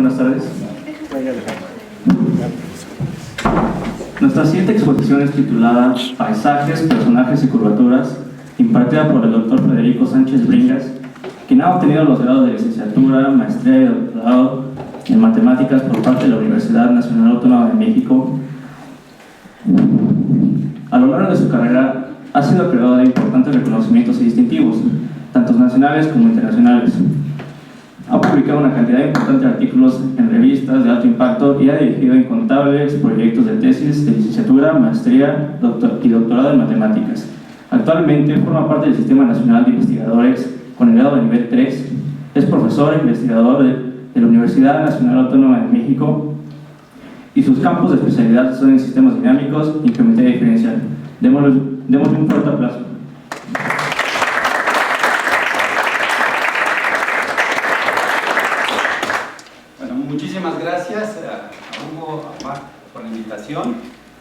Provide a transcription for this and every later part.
Buenas tardes. Nuestra siguiente exposición es titulada Paisajes, Personajes y Curvaturas, impartida por el Dr. Federico Sánchez Bringas, quien ha obtenido los grados de licenciatura, maestría y doctorado en matemáticas por parte de la Universidad Nacional Autónoma de México. A lo largo de su carrera ha sido acreedor de importantes reconocimientos y distintivos, tanto nacionales como internacionales. Ha publicado una cantidad importante de artículos en revistas de alto impacto y ha dirigido incontables proyectos de tesis de licenciatura, maestría y doctorado en matemáticas. Actualmente forma parte del Sistema Nacional de Investigadores con el grado de nivel 3. Es profesor e investigador de la Universidad Nacional Autónoma de México y sus campos de especialidad son en sistemas dinámicos y geometría diferencial. Démosle un fuerte aplauso. Bueno, muchísimas gracias a Hugo, a Marc por la invitación.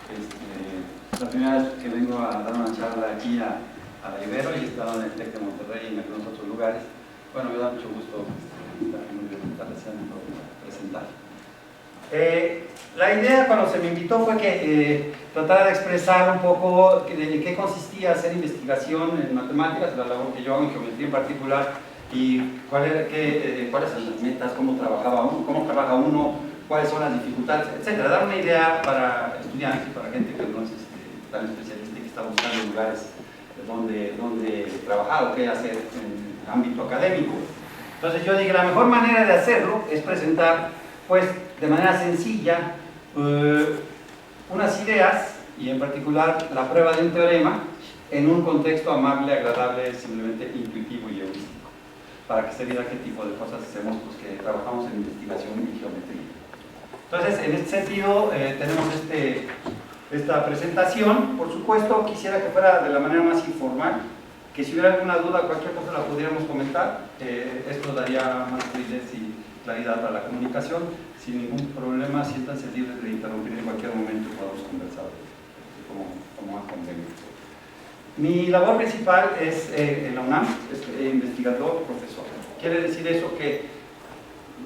Es la primera vez que vengo a dar una charla aquí a la Ibero y he estado en el TEC de Monterrey y en algunos otros lugares. Bueno, me da mucho gusto estar en una presentación y presentar. La idea cuando se me invitó fue que tratara de expresar un poco de qué consistía hacer investigación en matemáticas, la labor que yo hago en geometría en particular, y cuáles son las metas, cómo trabaja uno, cuáles son las dificultades, etc. Dar una idea para estudiantes y para gente que no es tan especialista y que está buscando lugares donde trabajar o qué hacer en el ámbito académico. Entonces yo dije, la mejor manera de hacerlo es presentar, pues, de manera sencilla, unas ideas, y en particular la prueba de un teorema, en un contexto amable, agradable, simplemente intuitivo y heurístico, para que se vea qué tipo de cosas hacemos los que trabajamos en investigación y geometría. Entonces, en este sentido, tenemos esta presentación. Por supuesto, quisiera que fuera de la manera más informal, que si hubiera alguna duda, cualquier cosa la pudiéramos comentar. Esto daría más fluidez y claridad para la comunicación. Sin ningún problema, siéntanse libres de interrumpir en cualquier momento y podamos conversar como más convenga. Mi labor principal es en la UNAM, es investigador, profesor. Quiere decir eso que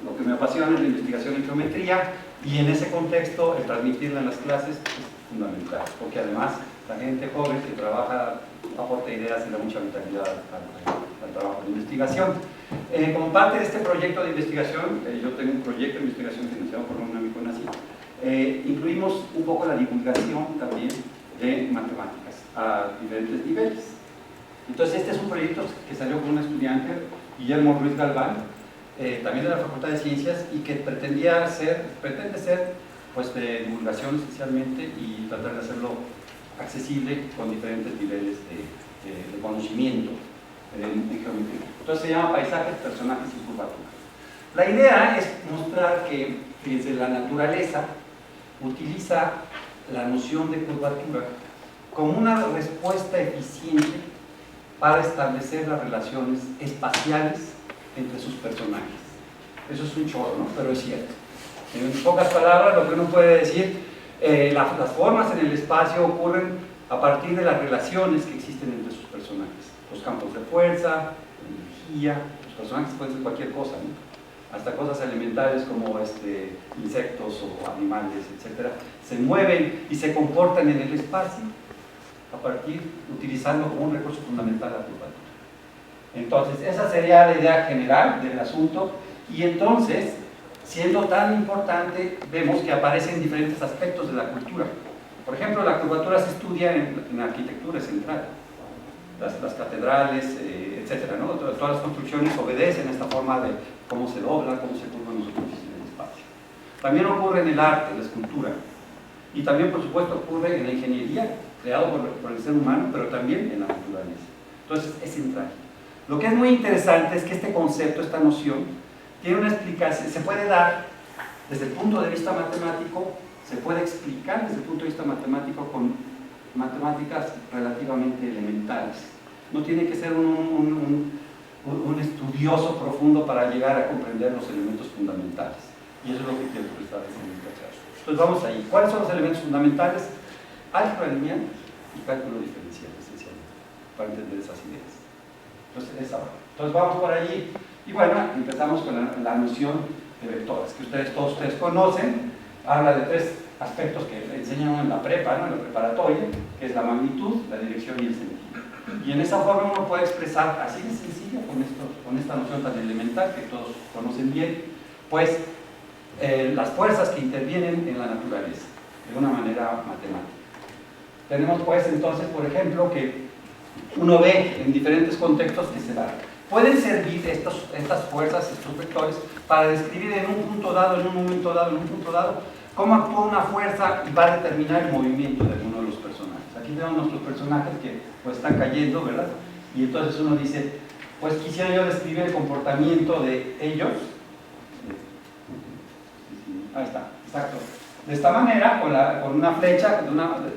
lo que me apasiona es la investigación en geometría, y en ese contexto el transmitirla en las clases es fundamental, porque además la gente joven que trabaja aporta ideas y da mucha vitalidad al trabajo de investigación. Como parte de este proyecto de investigación, yo tengo un proyecto de investigación financiado por la UNAM y CONACYT, incluimos un poco la divulgación también de matemáticas a diferentes niveles. Entonces este es un proyecto que salió con un estudiante, Guillermo Ruiz Galván, también de la Facultad de Ciencias, y que pretende ser pues de divulgación esencialmente y tratar de hacerlo accesible con diferentes niveles de conocimiento en geometría. Entonces se llama Paisajes, Personajes y Curvaturas. La idea es mostrar que, fíjense, la naturaleza utiliza la noción de curvatura como una respuesta eficiente para establecer las relaciones espaciales entre sus personajes. Eso es un chorro, ¿no? Pero es cierto. En pocas palabras, lo que uno puede decir, las formas en el espacio ocurren a partir de las relaciones que existen entre sus personajes. Los campos de fuerza, energía, los personajes pueden ser cualquier cosa, ¿no? Hasta cosas elementales como insectos o animales, etc. Se mueven y se comportan en el espacio utilizando como un recurso fundamental la curvatura. Entonces, esa sería la idea general del asunto, y entonces, siendo tan importante, vemos que aparecen diferentes aspectos de la cultura. Por ejemplo, la curvatura se estudia en arquitectura central, las catedrales, etcétera, ¿no? Todas las construcciones obedecen a esta forma de cómo se dobla, cómo se curvan los superficies en el espacio. También ocurre en el arte, en la escultura, y también, por supuesto, ocurre en la ingeniería, creado por el ser humano, pero también en la naturaleza. Entonces, es central. Lo que es muy interesante es que este concepto, esta noción, tiene una explicación, se puede dar desde el punto de vista matemático, se puede explicar desde el punto de vista matemático con matemáticas relativamente elementales. No tiene que ser un estudioso profundo para llegar a comprender los elementos fundamentales. Y eso es lo que quiero prestar en esta charla. Entonces vamos ahí. ¿Cuáles son los elementos fundamentales? Álgebra lineal y cálculo diferencial, esencialmente, para entender esas ideas. Entonces vamos por allí. Y bueno, empezamos con la noción vectores, que todos ustedes conocen. Habla de tres aspectos que enseñan en la prepa, ¿no? En la preparatoria, que es la magnitud, la dirección y el sentido. Y en esa forma uno puede expresar, así de sencillo, con esta noción tan elemental que todos conocen bien, pues las fuerzas que intervienen en la naturaleza, de una manera matemática. Tenemos pues entonces, por ejemplo, que uno ve en diferentes contextos que se dan. Pueden servir estas fuerzas, estos vectores, para describir en un punto dado, en un momento dado, en un punto dado, cómo actúa una fuerza y va a determinar el movimiento de alguno de los personajes. Aquí tenemos nuestros personajes que pues están cayendo, ¿verdad? Y entonces uno dice, pues quisiera yo describir el comportamiento de ellos. Ahí está, exacto. De esta manera, con una flecha,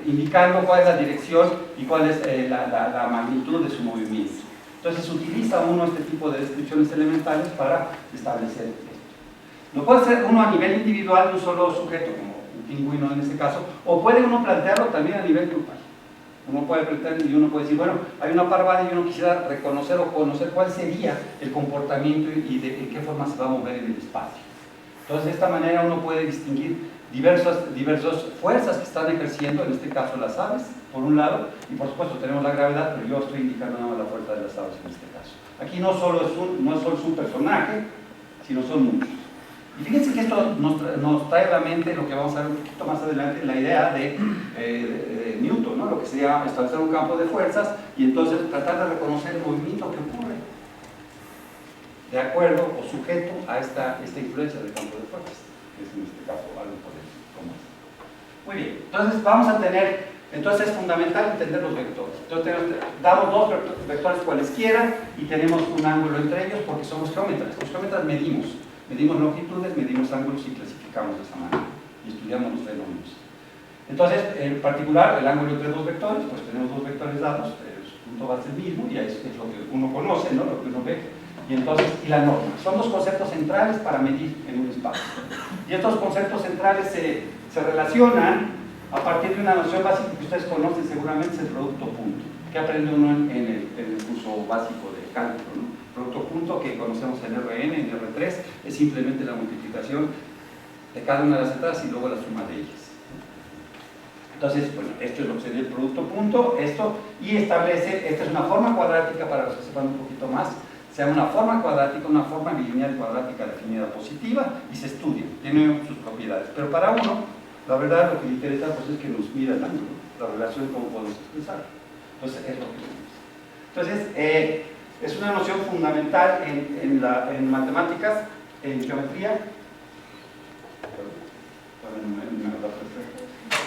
indicando cuál es la dirección y cuál es la magnitud de su movimiento. Entonces utiliza uno este tipo de descripciones elementales para establecer esto. No puede ser uno a nivel individual de un solo sujeto, como un pingüino en este caso, o puede uno plantearlo también a nivel grupal. Uno puede plantear y uno puede decir, bueno, hay una parvada y uno quisiera reconocer o conocer cuál sería el comportamiento y de qué forma se va a mover en el espacio. Entonces, de esta manera uno puede distinguir diversas fuerzas que están ejerciendo, en este caso las aves, por un lado, y por supuesto tenemos la gravedad, pero yo estoy indicando nada más la fuerza de las aves en este caso. Aquí no es solo un personaje, sino son muchos. Y fíjense que esto nos trae a la mente lo que vamos a ver un poquito más adelante, la idea de Newton, ¿no? Lo que sería establecer un campo de fuerzas y entonces tratar de reconocer el movimiento que ocurre de acuerdo o sujeto a esta influencia del campo de fuerzas, que es en este caso algo por eso, como esto. Muy bien, entonces vamos a tener, entonces es fundamental entender los vectores. Entonces damos dos vectores cualesquiera y tenemos un ángulo entre ellos porque somos geómetras. Los geómetras medimos longitudes, medimos ángulos y clasificamos de esa manera y estudiamos los fenómenos. Entonces, en particular, el ángulo entre dos vectores, pues tenemos dos vectores dados, su punto va a ser el mismo y es lo que uno conoce, ¿no? Lo que uno ve. Y entonces, y la norma. Son dos conceptos centrales para medir en un espacio. Y estos conceptos centrales se relacionan a partir de una noción básica que ustedes conocen seguramente, es el producto punto, que aprende uno en el curso básico de cálculo, ¿no? Producto punto que conocemos en RN, en R3, es simplemente la multiplicación de cada una de las entradas y luego la suma de ellas. Entonces, bueno, esto es lo que sería el producto punto, y establece, esta es una forma cuadrática para los que sepan un poquito más, se llama una forma cuadrática, una forma bilineal cuadrática definida positiva y se estudia, tiene sus propiedades. Pero para uno, la verdad lo que le interesa pues, es que nos mida el ángulo, la relación y cómo podemos expresar. Entonces, es lo que tenemos. Entonces, es una noción fundamental en matemáticas, en geometría.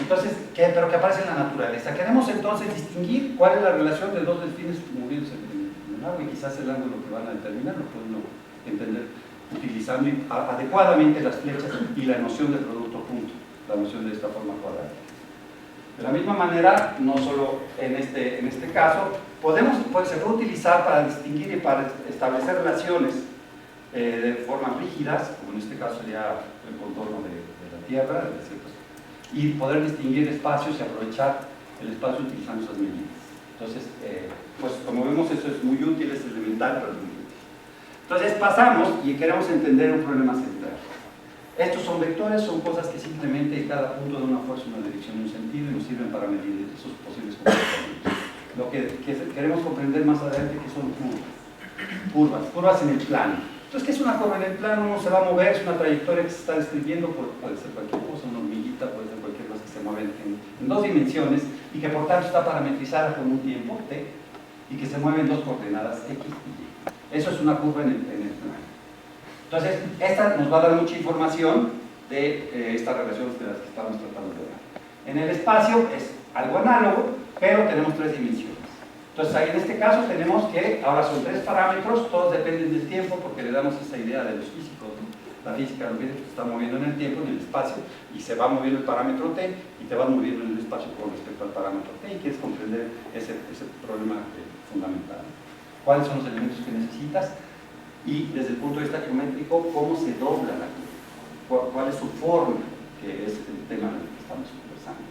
Entonces, pero que aparece en la naturaleza. Queremos entonces distinguir cuál es la relación de dos delfines moviéndose en el agua y quizás el ángulo que van a determinar lo puede uno entender utilizando adecuadamente las flechas y la noción de producto punto, la noción de esta forma cuadrática. De la misma manera, no solo en este caso, se puede utilizar para distinguir y para establecer relaciones de formas rígidas, como en este caso sería el contorno de la Tierra, y poder distinguir espacios y aprovechar el espacio utilizando esas medidas. Entonces, pues como vemos, eso es muy útil, es elemental, pero es muy útil. Entonces pasamos y queremos entender un problema central. Estos son vectores, son cosas que simplemente cada punto da una fuerza, una dirección y un sentido y nos sirven para medir esos posibles comportamientos. Lo que queremos comprender más adelante que son curvas en el plano. Entonces, ¿qué es una curva en el plano? Uno se va a mover, es una trayectoria que se está describiendo, puede ser cualquier cosa, una hormiguita, puede ser cualquier cosa que se mueve en dos dimensiones y que por tanto está parametrizada con un tiempo t y que se mueve en dos coordenadas x y y. Eso es una curva en el plano. Entonces, esta nos va a dar mucha información de estas relaciones de las que estamos tratando de ver. En el espacio es algo análogo, pero tenemos tres dimensiones. Entonces, ahí en este caso tenemos que, ahora son tres parámetros, todos dependen del tiempo, porque le damos esa idea de los físicos, ¿no? La física nos dice que se está moviendo en el tiempo, en el espacio, y se va moviendo el parámetro t, y te vas moviendo en el espacio con respecto al parámetro t, y quieres comprender ese problema fundamental. ¿Cuáles son los elementos que necesitas? Y desde el punto de vista geométrico, ¿cómo se dobla la curva? ¿Cuál es su forma? Que es el tema del que estamos conversando.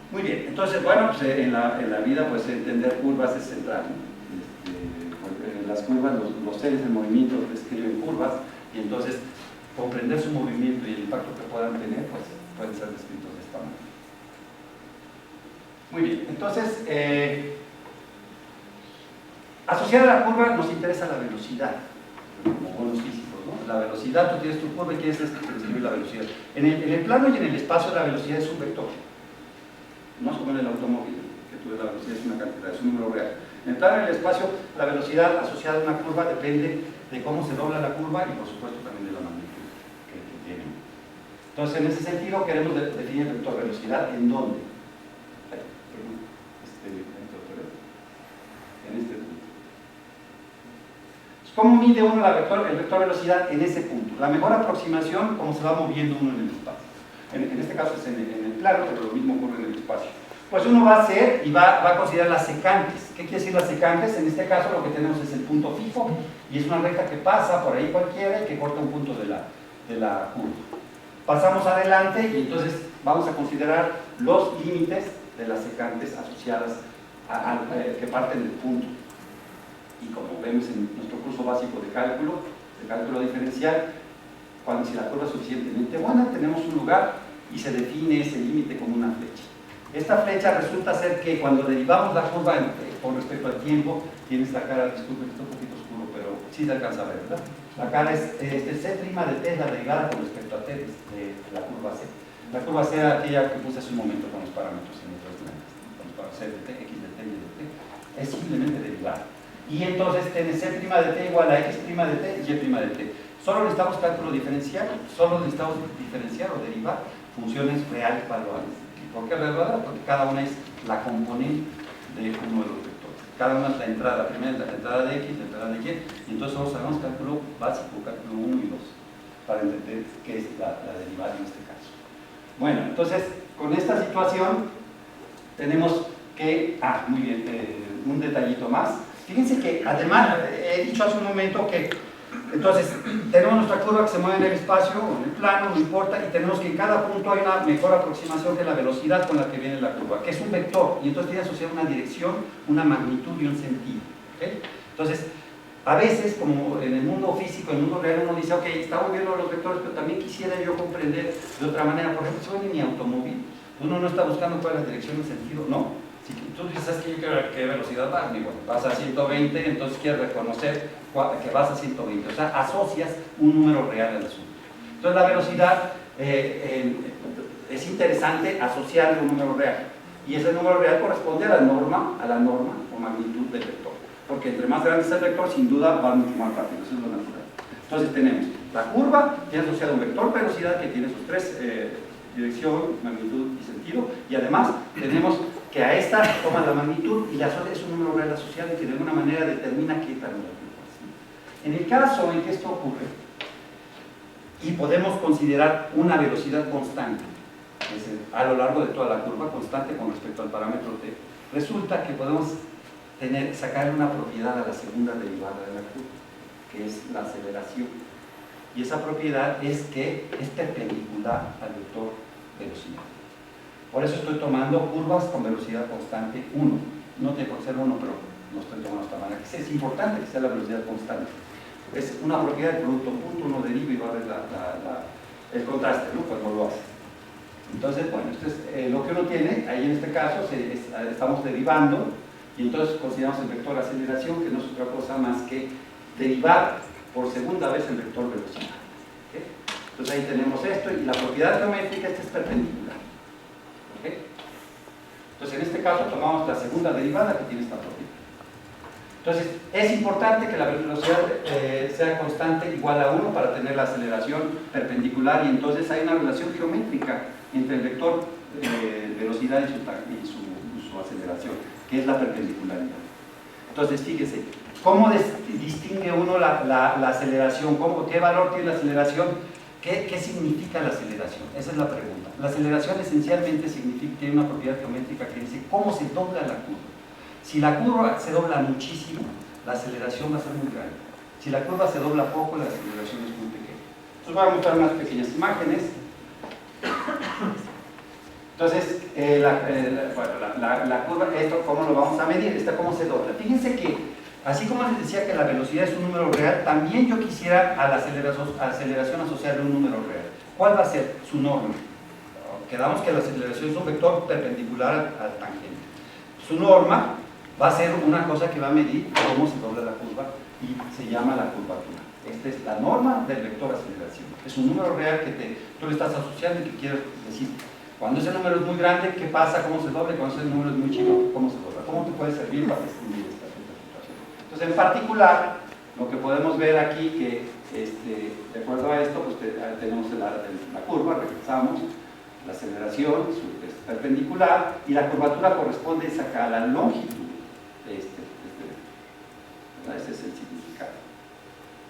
Muy bien, entonces, bueno, pues en la vida, pues entender curvas es central, ¿no? Las curvas, los seres en movimiento describen curvas, Y entonces, comprender su movimiento y el impacto que puedan tener, pues pueden ser descritos de esta manera. Muy bien, entonces, asociada a la curva nos interesa la velocidad, como buenos físicos, ¿no? La velocidad, tú tienes tu curva y quieres describir la velocidad. En el plano y en el espacio la velocidad es un vector. No es como en el automóvil, que tú ves la velocidad es una cantidad, es un número real. En el plano y en el espacio, la velocidad asociada a una curva depende de cómo se dobla la curva y por supuesto también de la magnitud que tiene. Entonces, en ese sentido, queremos definir el vector velocidad ¿en dónde? En este punto. ¿Cómo mide uno el vector velocidad en ese punto? La mejor aproximación, cómo se va moviendo uno en el espacio. En este caso es en el plano, pero lo mismo ocurre en el espacio. Pues uno va a hacer y va a considerar las secantes. ¿Qué quiere decir las secantes? En este caso lo que tenemos es el punto fijo y es una recta que pasa por ahí cualquiera y que corta un punto de la curva. Pasamos adelante y entonces vamos a considerar los límites de las secantes asociadas que parten del punto. Y como vemos en nuestro curso básico de cálculo diferencial, si la curva es suficientemente buena, tenemos un lugar y se define ese límite como una flecha. Esta flecha resulta ser que cuando derivamos la curva con respecto al tiempo, tiene esta cara, disculpen, está un poquito oscuro, pero sí se alcanza a ver, ¿verdad? La cara es C' de t, es la derivada con respecto a t de la curva C. La curva C era aquella que puse hace un momento con los parámetros en otras lentes, con los C de t, x de t y de t, es simplemente derivada. Y entonces tiene C' de t igual a x' de t y y' de t. Solo necesitamos cálculo diferencial, solo necesitamos diferenciar o derivar funciones reales valuables. ¿Por qué real valuable? Porque cada una es la componente de uno de los vectores. Cada una es la entrada, la primera es la entrada de x, la entrada de y, y entonces solo sabemos cálculo básico, cálculo 1 y 2, para entender qué es la derivada en este caso. Bueno, entonces, con esta situación tenemos que, muy bien, un detallito más. Fíjense que además, he dicho hace un momento que entonces tenemos nuestra curva que se mueve en el espacio o en el plano, no importa, y tenemos que en cada punto hay una mejor aproximación de la velocidad con la que viene la curva, que es un vector, y entonces tiene asociada una dirección, una magnitud y un sentido. ¿Okay? Entonces, a veces, como en el mundo físico, en el mundo real, uno dice, ok, estamos viendo los vectores, pero también quisiera yo comprender de otra manera. Por ejemplo, si voy en mi automóvil, uno no está buscando cuál es la dirección y el sentido, no. Si tú dices que yo quiero ver qué velocidad vas, digo, vas a 120, entonces quieres reconocer que vas a 120, o sea, asocias un número real al asunto. Entonces la velocidad es interesante asociarle un número real, y ese número real corresponde a la norma o magnitud del vector, porque entre más grande es el vector, sin duda va mucho más rápido, eso es lo natural. Entonces tenemos la curva, tiene asociado un vector velocidad que tiene sus tres dirección, magnitud y sentido, y además tenemos que a esta toma la magnitud y la asocia es un número real asociado y que de alguna manera determina qué tan rápido es. En el caso en que esto ocurre y podemos considerar una velocidad constante, es decir, a lo largo de toda la curva, constante con respecto al parámetro t, resulta que podemos sacar una propiedad a la segunda derivada de la curva, que es la aceleración, y esa propiedad es que es perpendicular al vector velocidad. Por eso estoy tomando curvas con velocidad constante 1. No tiene por ser 1, pero no estoy tomando de esta manera. Es importante que sea la velocidad constante. Es una propiedad del producto punto, uno deriva y va a ver el contraste, ¿no? Cuando lo hace. Entonces, bueno, esto es lo que uno tiene. Ahí en este caso estamos derivando y entonces consideramos el vector aceleración, que no es otra cosa más que derivar por segunda vez el vector velocidad. ¿Okay? Entonces ahí tenemos esto y la propiedad geométrica esta es perpendicular. ¿Okay? Entonces en este caso tomamos la segunda derivada que tiene esta propiedad. Entonces es importante que la velocidad sea constante igual a 1 para tener la aceleración perpendicular, y entonces hay una relación geométrica entre el vector velocidad y su aceleración, que es la perpendicularidad. Entonces fíjese, ¿cómo distingue uno la aceleración? ¿Qué valor tiene la aceleración? ¿Qué significa la aceleración? Esa es la pregunta. La aceleración esencialmente tiene una propiedad geométrica que dice cómo se dobla la curva. Si la curva se dobla muchísimo, la aceleración va a ser muy grande. Si la curva se dobla poco, la aceleración es muy pequeña. Entonces voy a mostrar unas pequeñas imágenes. Entonces, la curva, esto cómo lo vamos a medir, cómo se dobla. Fíjense que Así como les decía que la velocidad es un número real, también yo quisiera a la aceleración asociarle un número real. ¿Cuál va a ser su norma? Quedamos que la aceleración es un vector perpendicular al tangente. Su norma va a ser una cosa que va a medir cómo se dobla la curva y se llama la curvatura. Esta es la norma del vector aceleración. Es un número real que tú le estás asociando y que quieres decir. Cuando ese número es muy grande, ¿qué pasa? ¿Cómo se dobla? Cuando ese número es muy chico, ¿cómo se dobla? ¿Cómo te puede servir para describir esta situación? Entonces, en particular, lo que podemos ver aquí, que de acuerdo a esto, pues tenemos la curva, regresamos, la aceleración es perpendicular y la curvatura corresponde acá a la longitud. Ese es el significado.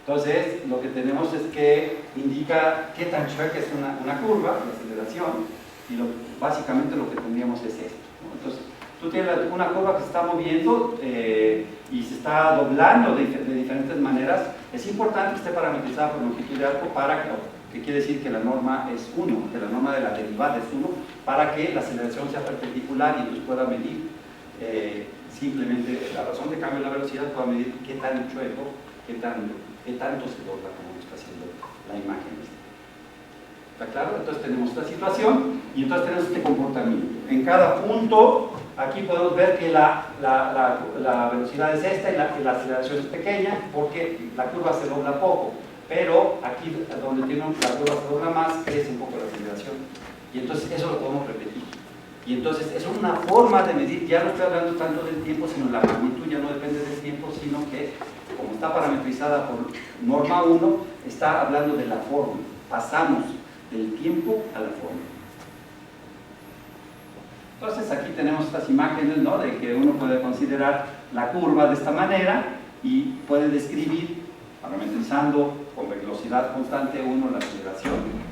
Entonces, lo que tenemos es que indica qué tan chueca es una curva, la aceleración, y básicamente lo que tendríamos es esto, ¿no? Entonces, tú tienes una curva que se está moviendo y se está doblando de diferentes maneras. Es importante que esté parametrizada por longitud de arco para que quiere decir que la norma es 1, que la norma de la derivada es 1, para que la aceleración sea perpendicular y entonces pueda medir simplemente la razón de cambio de la velocidad, pueda medir qué tan chueco, qué tanto se dobla, como está haciendo la imagen. ¿Está claro? Entonces tenemos esta situación y entonces tenemos este comportamiento. En cada punto, aquí podemos ver que la velocidad es esta y la aceleración es pequeña porque la curva se dobla poco. Pero aquí, donde la curva se dobla más, crece un poco la aceleración. Y entonces eso lo podemos repetir. Y entonces eso es una forma de medir. Ya no estoy hablando tanto del tiempo, sino la magnitud ya no depende del tiempo, sino que, como está parametrizada por norma 1, está hablando de la forma. Pasamos del tiempo a la forma. Entonces aquí tenemos estas imágenes, ¿no?, de que uno puede considerar la curva de esta manera y puede describir, parametrizando con velocidad constante 1 la aceleración.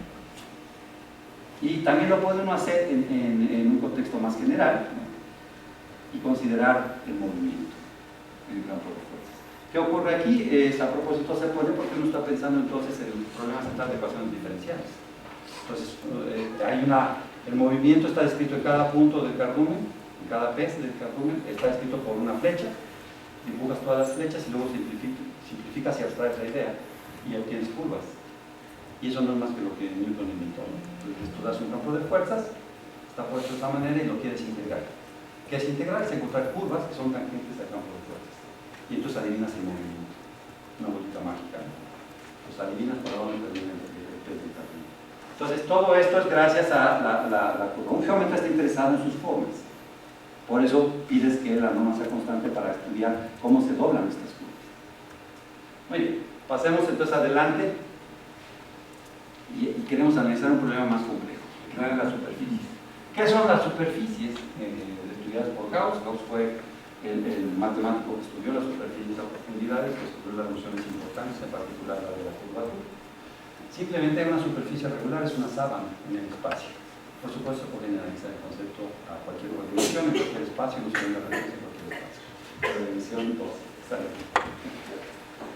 Y también lo puede uno hacer en un contexto más general, ¿no?, y considerar el movimiento, el campo de fuerzas. ¿Qué ocurre aquí? A propósito se pone porque uno está pensando entonces en el problema central de ecuaciones diferenciales. Entonces, el movimiento está descrito en cada punto del cardumen, en cada pez del cardumen, está descrito por una flecha, dibujas todas las flechas y luego simplificas y abstraes la idea y obtienes curvas. Y eso no es más que lo que Newton inventó, ¿no? Entonces, tú das un campo de fuerzas, está puesto de esta manera y lo quieres integrar. ¿Qué es integrar? Es encontrar curvas que son tangentes al campo de fuerzas. Y entonces adivinas el movimiento, una bolita mágica, ¿no? Pues adivinas para dónde termina el cardumen. Entonces, todo esto es gracias a la curva. Un geómetra está interesado en sus formas. Por eso pides que la norma sea constante para estudiar cómo se doblan estas curvas. Muy bien, pasemos entonces adelante y queremos analizar un problema más complejo, que son las superficies. ¿Qué son las superficies estudiadas por Gauss? Gauss fue el matemático que estudió las superficies a profundidades, que estudió las nociones importantes, en particular la de la curvatura. Simplemente una superficie regular es una sábana en el espacio. Por supuesto, pueden analizar el concepto a cualquier dimensión, en cualquier espacio, no solo en la referencia en cualquier espacio. La dimensión 2 está aquí.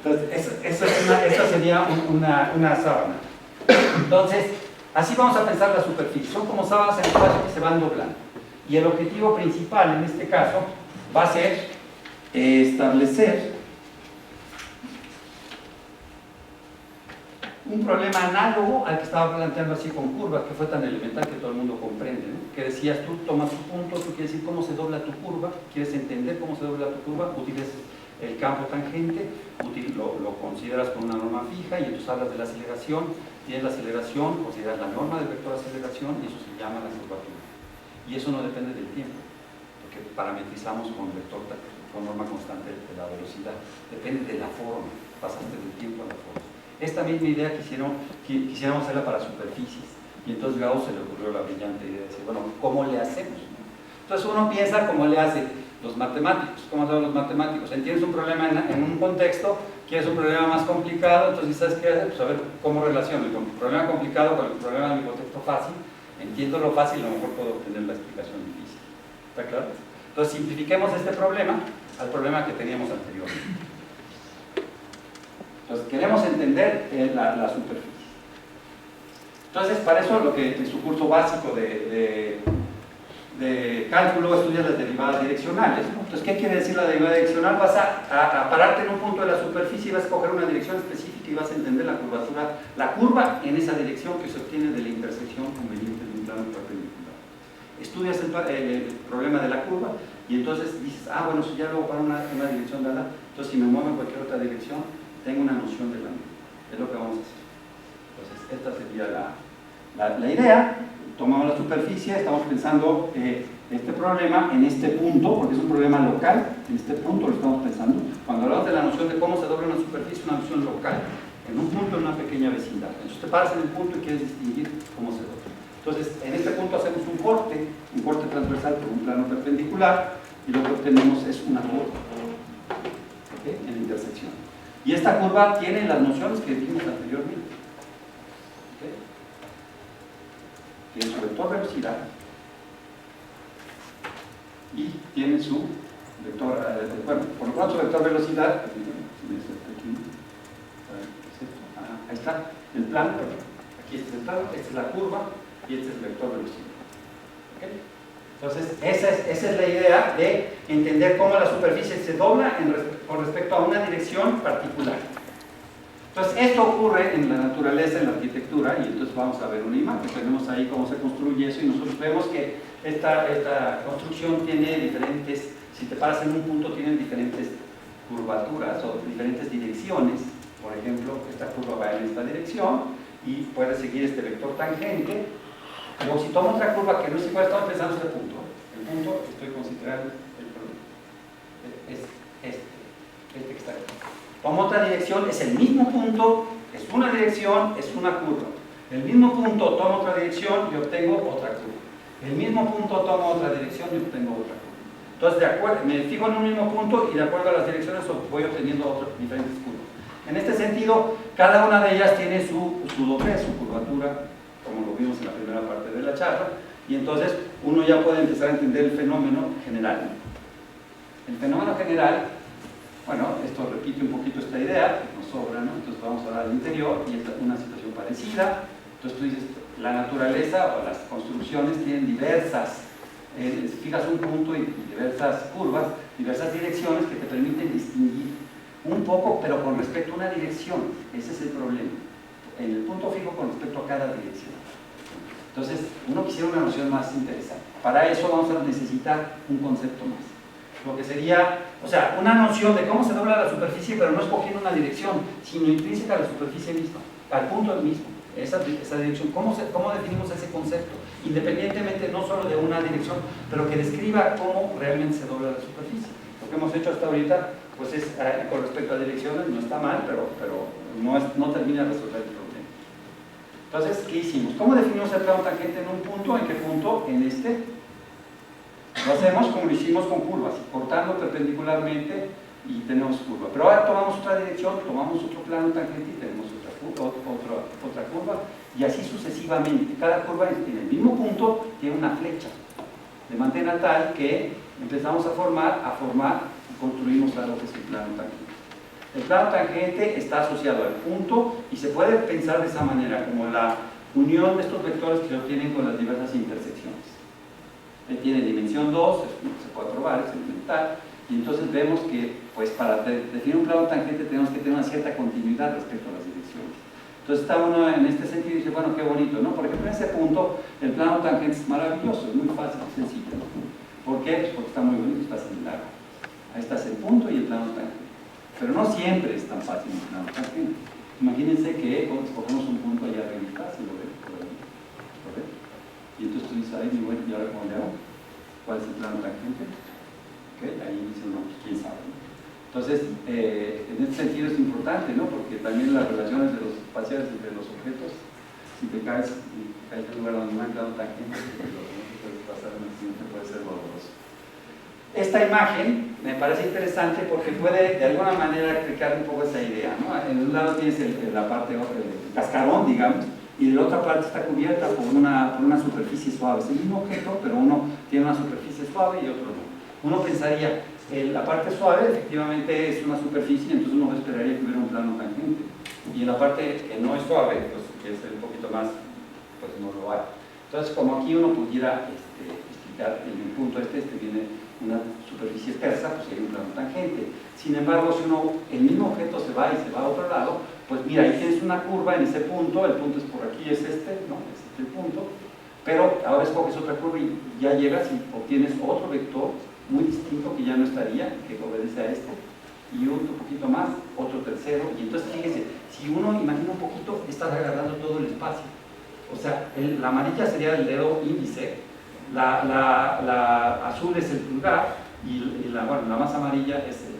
Entonces, esa sería una sábana. Entonces, así vamos a pensar la superficie. Son como sábanas en el espacio que se van doblando. Y el objetivo principal, en este caso, va a ser establecer un problema análogo al que estaba planteando así con curvas, que fue tan elemental que todo el mundo comprende, ¿no? Que decías, tú tomas tu punto, tú quieres decir cómo se dobla tu curva, quieres entender cómo se dobla tu curva, utilizas el campo tangente, lo consideras con una norma fija y entonces hablas de la aceleración, tienes la aceleración, consideras la norma del vector de aceleración y eso se llama la curvatura. Y eso no depende del tiempo, porque parametrizamos con vector, con norma constante de la velocidad, depende de la forma, pasaste del tiempo a la forma. Esta misma idea quisiéramos hacerla para superficies. Y entonces Gauss se le ocurrió la brillante idea de decir, bueno, ¿cómo le hacemos? Entonces uno piensa cómo le hacen los matemáticos. ¿Cómo hacen los matemáticos? Tienes un problema en un contexto, quieres un problema más complicado, entonces ¿sabes qué hacer? Pues a ver cómo relaciono el problema complicado con el problema de mi contexto fácil. Entiendo lo fácil, a lo mejor puedo obtener la explicación difícil. ¿Está claro? Entonces simplifiquemos este problema al problema que teníamos anteriormente. Entonces, queremos entender la superficie. Entonces, para eso, lo que en su curso básico de de cálculo estudias las derivadas direccionales, ¿no? Entonces, ¿qué quiere decir la derivada direccional? Vas a pararte en un punto de la superficie y vas a coger una dirección específica y vas a entender la curvatura, la curva en esa dirección que se obtiene de la intersección conveniente de un plano perpendicular. Estudias el problema de la curva y entonces dices, bueno, si ya luego para una dirección dada, entonces si me muevo en cualquier otra dirección, tengo una noción de la misma. Es lo que vamos a hacer. Entonces, esta sería la idea. Tomamos la superficie, estamos pensando este problema en este punto, porque es un problema local, en este punto lo estamos pensando. Cuando hablamos de la noción de cómo se dobla una superficie, es una noción local, en un punto, en una pequeña vecindad. Entonces te paras en el punto y quieres distinguir cómo se dobla. Entonces, en este punto hacemos un corte transversal por un plano perpendicular, y lo que obtenemos es una curva, ¿okay?, en la intersección. Y esta curva tiene las nociones que dijimos anteriormente. ¿Okay? Tiene su vector velocidad y tiene su vector, bueno, por lo pronto su vector velocidad, ahí está, el plano, aquí este es el plano, esta es la curva y este es el vector velocidad. ¿Okay? Entonces, esa es la idea de entender cómo la superficie se dobla con respecto a una dirección particular. Entonces, esto ocurre en la naturaleza, en la arquitectura, y entonces vamos a ver una imagen. Tenemos ahí cómo se construye eso, y nosotros vemos que esta construcción tiene diferentes, si te paras en un punto, tienen diferentes curvaturas o diferentes direcciones. Por ejemplo, esta curva va en esta dirección y puede seguir este vector tangente. Luego, si tomo otra curva que no es igual, estamos pensando en este punto. El punto que estoy considerando es este que está aquí. Tomo otra dirección, es el mismo punto, es una dirección, es una curva. El mismo punto, tomo otra dirección y obtengo otra curva. El mismo punto, tomo otra dirección y obtengo otra curva. Entonces, de acuerdo, me fijo en un mismo punto y de acuerdo a las direcciones voy obteniendo diferentes curvas. En este sentido, cada una de ellas tiene su doblez, su curvatura, como lo vimos en la primera parte de la charla, y entonces uno ya puede empezar a entender el fenómeno general. El fenómeno general, bueno, esto repite un poquito esta idea, nos sobra, ¿no? Entonces vamos a dar al interior y es una situación parecida. Entonces tú dices, la naturaleza o las construcciones tienen diversas, fijas un punto y diversas curvas, diversas direcciones que te permiten distinguir un poco, pero con respecto a una dirección. Ese es el problema. En el punto fijo con respecto a cada dirección. Entonces, uno quisiera una noción más interesante. Para eso vamos a necesitar un concepto más. Lo que sería, o sea, una noción de cómo se dobla la superficie, pero no escogiendo una dirección, sino intrínseca a la superficie misma, al punto mismo, esa dirección. ¿Cómo definimos ese concepto? Independientemente no solo de una dirección, pero que describa cómo realmente se dobla la superficie. Lo que hemos hecho hasta ahorita, pues es con respecto a direcciones, no está mal, pero no termina de resolver el problema. Entonces, ¿qué hicimos? ¿Cómo definimos el plano tangente en un punto? ¿En qué punto? En este. Lo hacemos como lo hicimos con curvas, cortando perpendicularmente y tenemos curva. Pero ahora tomamos otra dirección, tomamos otro plano tangente y tenemos otra curva, y así sucesivamente. Cada curva en el mismo punto tiene una flecha, de manera tal que empezamos a formar y construimos algo que es el plano tangente. El plano tangente está asociado al punto y se puede pensar de esa manera, como la unión de estos vectores que se obtienen con las diversas intersecciones. Tiene dimensión 2, se puede probar, es elemental, y entonces vemos que pues para definir un plano tangente tenemos que tener una cierta continuidad respecto a las direcciones. Entonces está uno en este sentido y dice, bueno, qué bonito, ¿no? Por ejemplo, en ese punto el plano tangente es maravilloso, es muy fácil, sencillo, ¿no? ¿Por qué? Pues porque está muy bonito, está similar. Ahí está el punto y el plano tangente. Pero no siempre es tan fácil el plano tangente. Imagínense que escogemos un punto allá arriba, si lo ven, ¿lo ven? Y entonces tú dices, ay, mi buen, ¿y ahora cómo le hago? ¿Cuál es el plano tangente? ¿Okay? Ahí dice uno, pues quién sabe, ¿no? Entonces, en este sentido es importante, ¿no? Porque también las relaciones de los espaciales entre los objetos, si te caes en un lugar donde no hay plano tangente, lo que puede pasar en el siguiente puede ser doloroso. Esta imagen me parece interesante porque puede de alguna manera explicar un poco esa idea, ¿no? En un lado tienes la parte, el cascarón, digamos, y de la otra parte está cubierta por una superficie suave. Es el mismo objeto, pero uno tiene una superficie suave y otro no. Uno pensaría, la parte suave efectivamente es una superficie, entonces uno esperaría que hubiera un plano tangente. Y en la parte que no es suave, pues que es un poquito más, pues no lo hay. Entonces, como aquí uno pudiera explicar en el punto este viene una superficie tersa, pues hay un plano tangente. Sin embargo, si el mismo objeto se va y se va a otro lado, pues mira, ahí tienes una curva en ese punto, el punto es por aquí, es este, ¿no? Es este el punto, pero ahora escoges otra curva y ya llegas y obtienes otro vector muy distinto que ya no estaría, que obedece a este, y otro poquito más, otro tercero, y entonces fíjense, si uno imagina un poquito, estás agarrando todo el espacio. O sea, la amarilla sería el dedo índice, la azul es el pulgar, y la más amarilla es el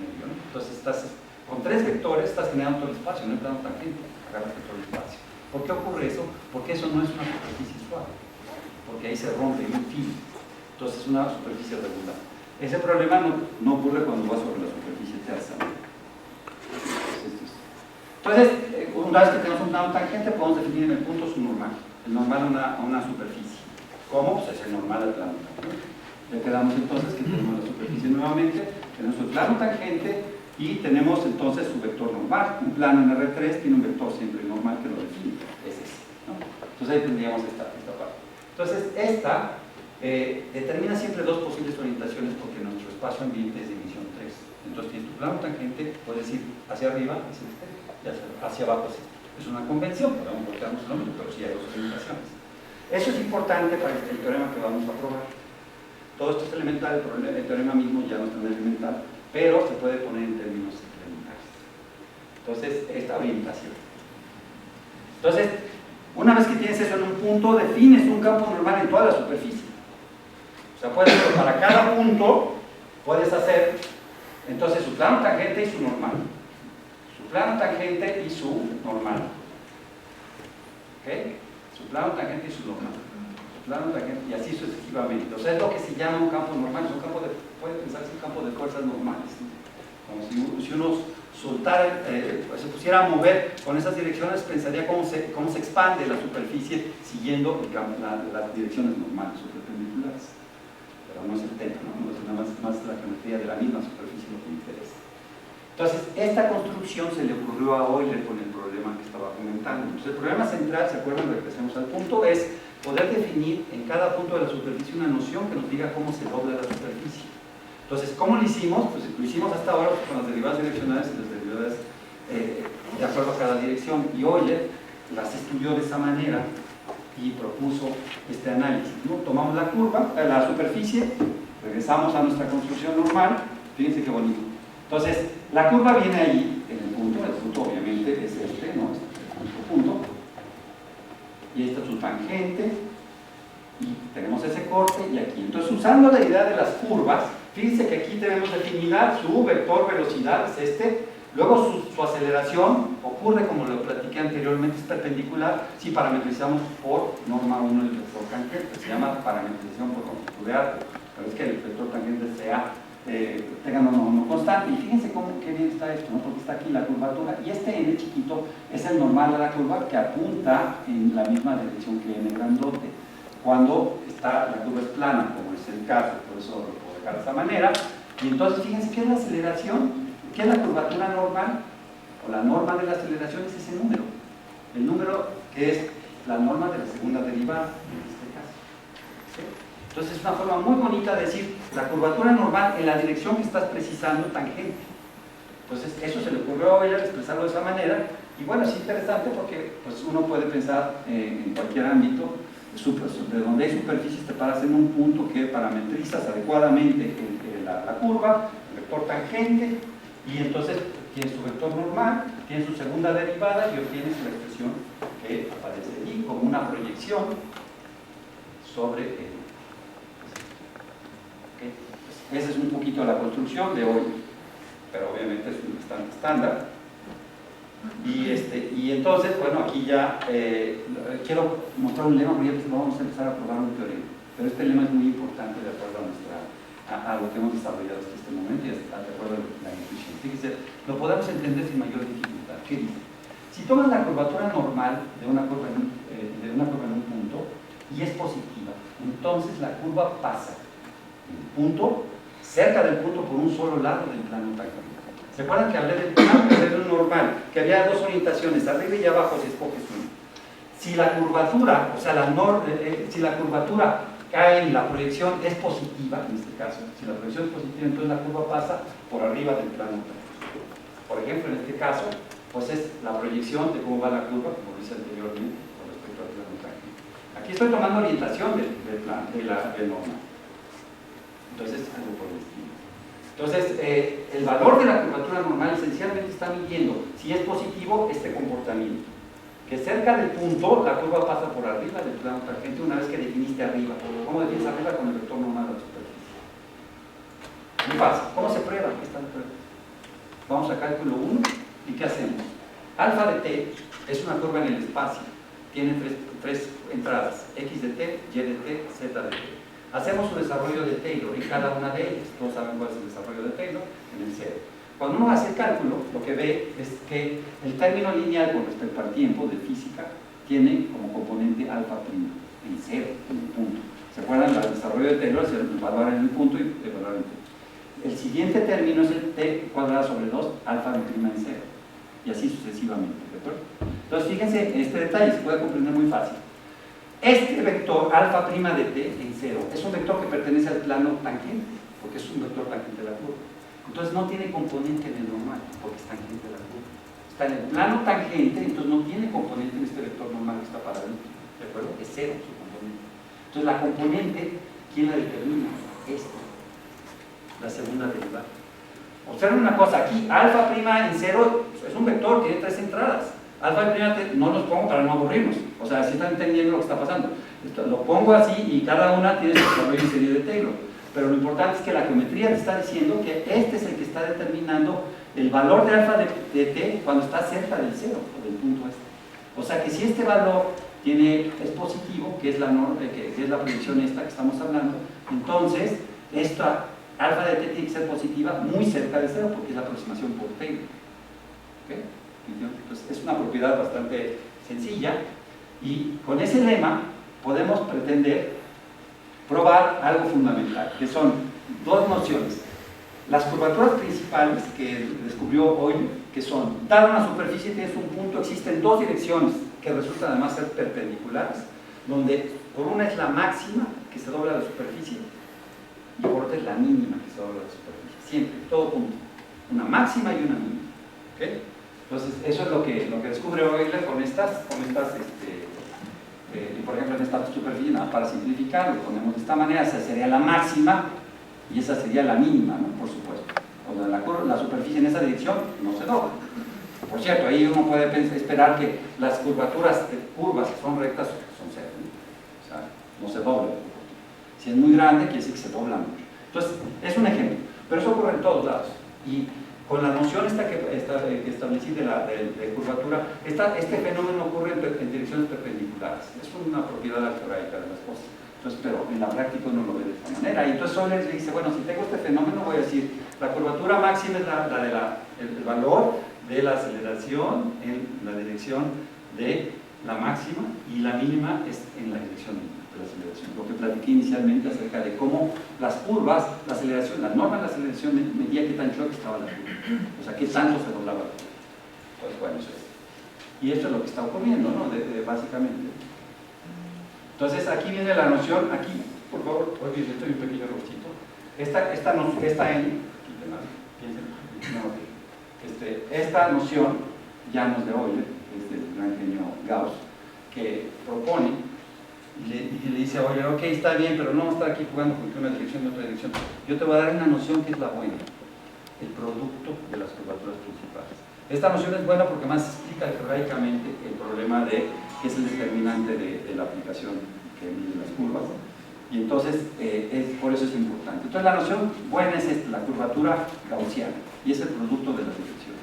medio, ¿no? Entonces con tres vectores estás generando todo el espacio, no el plano tangente, agarras todo el espacio. ¿Por qué ocurre eso? Porque eso no es una superficie suave, porque ahí se rompe un filo, entonces es una superficie regular. Ese problema no ocurre cuando vas sobre la superficie tersa, ¿no? Entonces, una vez que tenemos un plano tangente, podemos definir en el punto su normal. El normal a una superficie. ¿Cómo? Pues es el normal al plano tangente. Ya quedamos entonces que tenemos la superficie nuevamente, tenemos el plano tangente y tenemos entonces su vector normal. Un plano en R3 tiene un vector siempre normal que lo define. Es ese, ¿no? Entonces ahí tendríamos esta parte. Entonces, esta determina siempre dos posibles orientaciones porque nuestro espacio ambiente es de división 3. Entonces, tienes tu plano tangente, puedes ir hacia arriba, es este, y hacia abajo es este. Es una convención, podemos voltearnos el nombre, pero sí hay dos orientaciones. Eso es importante para el teorema que vamos a probar. Todo esto es elemental, el teorema mismo ya no es tan elemental, pero se puede poner en términos elementales. Entonces, esta orientación. Entonces, una vez que tienes eso en un punto, defines un campo normal en toda la superficie. O sea, puedes, para cada punto, puedes hacer, entonces, su plano tangente y su normal. Su plano tangente y su normal. ¿Ok? Su plano tangente y su normal. Su plano tangente y así sucesivamente. O sea, es lo que se llama un campo normal. Es un campo puede pensarse un campo de fuerzas normales, ¿no? Como si uno soltara, se pusiera a mover con esas direcciones, pensaría cómo se expande la superficie siguiendo las direcciones normales o perpendiculares. Pero no es el tema, ¿no? Es nada más la geometría de la misma superficie lo que interesa. Entonces, esta construcción se le ocurrió a Euler con el problema que estaba comentando. Entonces, el problema central, ¿se acuerdan? Regresemos al punto, es poder definir en cada punto de la superficie una noción que nos diga cómo se dobla la superficie. Entonces, ¿cómo lo hicimos? Pues lo hicimos hasta ahora con las derivadas direccionales y las derivadas de acuerdo a cada dirección. Y Euler las estudió de esa manera y propuso este análisis, ¿no? Tomamos la curva, la superficie, regresamos a nuestra construcción normal, fíjense qué bonito. Entonces, la curva viene ahí, en el punto obviamente es este, ¿no? Este es el punto. Y esta es su tangente, y tenemos ese corte, y aquí. Entonces, usando la idea de las curvas, fíjense que aquí tenemos definida su vector velocidad, es este. Luego su aceleración ocurre, como lo platiqué anteriormente, es perpendicular si parametrizamos por norma 1 el vector tangente. Se llama parametrización por longitud de arco, pero es que el vector tangente tenga una constante. Y fíjense qué bien está esto, ¿no? Porque está aquí la curvatura, y este n chiquito es el normal a la curva que apunta en la misma dirección que n grandote. Cuando la curva es plana, como es el caso, por eso lo puedo dejar de esa manera. Y entonces fíjense qué es la aceleración. ¿Qué es la curvatura normal? O la norma de la aceleración es ese número. El número que es la norma de la segunda derivada, en este caso. ¿Sí? Entonces es una forma muy bonita de decir la curvatura normal en la dirección que estás precisando tangente. Entonces eso se le ocurrió a Euler expresarlo de esa manera. Y bueno, es interesante porque pues, uno puede pensar en cualquier ámbito, de donde hay superficies te paras en un punto que parametrizas adecuadamente la curva, el vector tangente, y entonces tienes tu vector normal, tienes su segunda derivada y obtienes la expresión que aparece allí como una proyección sobre el. ¿Okay? Pues esa es un poquito la construcción de hoy, pero obviamente es un bastante estándar. Y entonces, bueno, aquí ya quiero mostrar un lema, porque ya vamos a empezar a probar un teorema, pero este lema es muy importante de acuerdo a lo que hemos desarrollado hasta este momento y de acuerdo a la intuición. Fíjense, lo podemos entender sin mayor dificultad. ¿Qué dice? Si tomas la curvatura normal de una curva en un punto y es positiva, entonces la curva pasa en el punto, cerca del punto por un solo lado del plano tangente. ¿Se acuerdan que hablé del plano, de un normal? Que había dos orientaciones, arriba y abajo si escoges uno. Si la curvatura, o sea, si la curvatura cae en la proyección es positiva, en este caso, si la proyección es positiva, entonces la curva pasa por arriba del plano tangente. Por ejemplo, en este caso, pues es la proyección de cómo va la curva, como dice anteriormente, con respecto al plano tangente. Aquí estoy tomando orientación del plan, del normal. Entonces, algo por el estilo. Entonces, el valor de la curvatura normal esencialmente está midiendo si es positivo este comportamiento. Que cerca del punto, la curva pasa por arriba del plano tangente una vez que definiste arriba. ¿Cómo defines arriba? Con el vector normal de la superficie. Muy fácil. ¿Cómo se prueba? Aquí está la prueba. Vamos a cálculo 1 y ¿qué hacemos? Alfa de t es una curva en el espacio. Tiene tres entradas, x de t, y de t, z de t. Hacemos un desarrollo de Taylor en cada una de ellas. Todos saben cuál es el desarrollo de Taylor en el cero. Cuando uno hace el cálculo, lo que ve es que el término lineal con respecto al tiempo de física tiene como componente alfa prima, en cero, en el punto. ¿Se acuerdan? El desarrollo de Taylor es el valor en el punto y el valor en el punto. El siguiente término es el t cuadrado sobre 2, alfa prima en cero. Y así sucesivamente, ¿de acuerdo? Entonces, fíjense en este detalle, se puede comprender muy fácil. Este vector, alfa prima de t en cero, es un vector que pertenece al plano tangente, porque es un vector tangente de la curva. Entonces no tiene componente en el normal, porque es tangente de la curva. Está en el plano tangente, entonces no tiene componente en este vector normal que está para adentro. ¿De acuerdo? Es cero su componente. Entonces la componente, ¿quién la determina? Esta. La segunda derivada. Observen una cosa, aquí alfa prima en cero es un vector, tiene tres entradas. Alfa prima no los pongo para no aburrirnos. O sea, si están entendiendo lo que está pasando. Esto, lo pongo así y cada una tiene su desarrollo en serie de Taylor. Pero lo importante es que la geometría te está diciendo que este es el que está determinando el valor de alfa de t cuando está cerca del cero, o del punto este. O sea que si este valor es positivo, que es la proyección esta que estamos hablando, entonces esta alfa de t tiene que ser positiva muy cerca de cero, porque es la aproximación por Taylor. ¿Okay? Entonces es una propiedad bastante sencilla, y con ese lema podemos pretender probar algo fundamental, que son dos nociones. Las curvaturas principales que descubrió Euler, que son, dada una superficie tienes un punto, existen dos direcciones que resultan además ser perpendiculares, donde por una es la máxima que se dobla la superficie y por otra es la mínima que se dobla la superficie, siempre, todo punto, una máxima y una mínima. ¿Okay? Entonces eso es lo que descubre Euler con estas por ejemplo en esta superficie, nada para simplificar, lo ponemos de esta manera, esa sería la máxima y esa sería la mínima, ¿no? Por supuesto. O sea, la superficie en esa dirección no se dobla. Por cierto, ahí uno puede esperar que las curvaturas curvas que son rectas son cero, ¿no? O sea, no se doblan. Si es muy grande, quiere decir que se dobla mucho. Entonces, es un ejemplo, pero eso ocurre en todos lados. Y con la noción esta que establecí de curvatura, este fenómeno ocurre en direcciones perpendiculares. Es una propiedad algebraica de las cosas. Entonces, pero en la práctica uno lo ve de esta manera. Y entonces Euler le dice, bueno, si tengo este fenómeno, voy a decir, la curvatura máxima es el valor de la aceleración en la dirección de la máxima, y la mínima es en la dirección de la aceleración. Lo que platiqué inicialmente acerca de cómo las curvas, la aceleración, la norma de la aceleración medía qué tan choque estaba la curva. O sea, qué tanto se doblaba la curva. Pues bueno, eso es. Y esto es lo que está ocurriendo, ¿no? Básicamente. Entonces, aquí viene la noción, aquí, por favor, oye, esto hay un pequeño rostito. Esta N, esta noción ya nos de Euler, el gran genio Gauss, que propone y le dice a Euler, ok, está bien, pero no vamos a estar aquí jugando con una dirección y otra dirección. Yo te voy a dar una noción que es la buena, el producto de las curvaturas principales. Esta noción es buena porque más explica algebraicamente el problema de que es el determinante de la aplicación que mide las curvas, y entonces por eso es importante. Entonces la noción buena es esta, la curvatura gaussiana, y es el producto de las direcciones.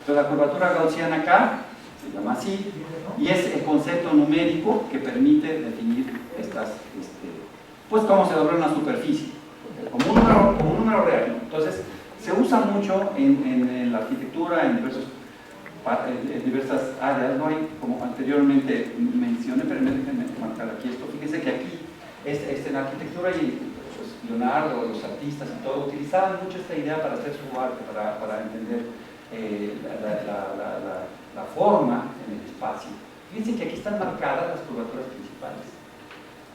Entonces la curvatura gaussiana acá se llama así, y es el concepto numérico que permite definir pues cómo se dobla una superficie, como un número real, ¿no? Entonces se usa mucho en la arquitectura, en diversas áreas, ¿no? Hay, como anteriormente mencioné, pero déjenme marcar aquí esto. Fíjense que aquí, en la arquitectura, y pues, Leonardo, los artistas y todo, utilizaban mucho esta idea para hacer su arte, para entender la forma en el espacio. Fíjense que aquí están marcadas las curvaturas principales.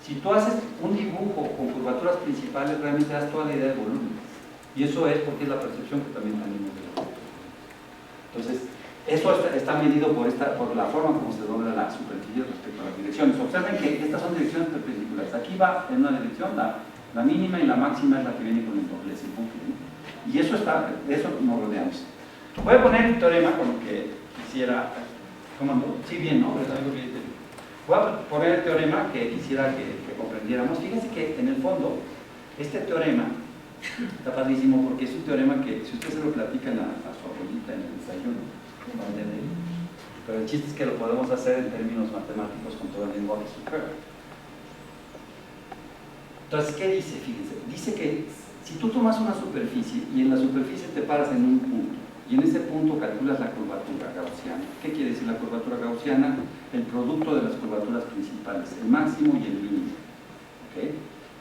Si tú haces un dibujo con curvaturas principales, realmente das toda la idea de volumen. Y eso es porque es la percepción que también tenemos de la curvatura. Entonces, eso está medido por la forma como se dobla la superficie respecto a las direcciones. Observen que estas son direcciones perpendiculares. Aquí va en una dirección, la mínima y la máxima es la que viene con el doblez, el punto, ¿no? Y eso nos rodeamos. Voy a poner un teorema con lo que quisiera. ¿Cómo ando? Sí, bien, ¿no? Voy a poner el teorema que quisiera que comprendiéramos. Fíjense que en el fondo, este teorema está padrísimo porque es un teorema que, si usted se lo platica a su abuelita en el desayuno, va a entender. Pero el chiste es que lo podemos hacer en términos matemáticos con todo el lenguaje superio. Entonces, ¿qué dice? Fíjense, dice que si tú tomas una superficie y en la superficie te paras en un punto y en ese punto calculas la curvatura gaussiana. ¿Qué quiere decir la curvatura gaussiana? El producto de las curvaturas principales, el máximo y el mínimo. ¿Okay?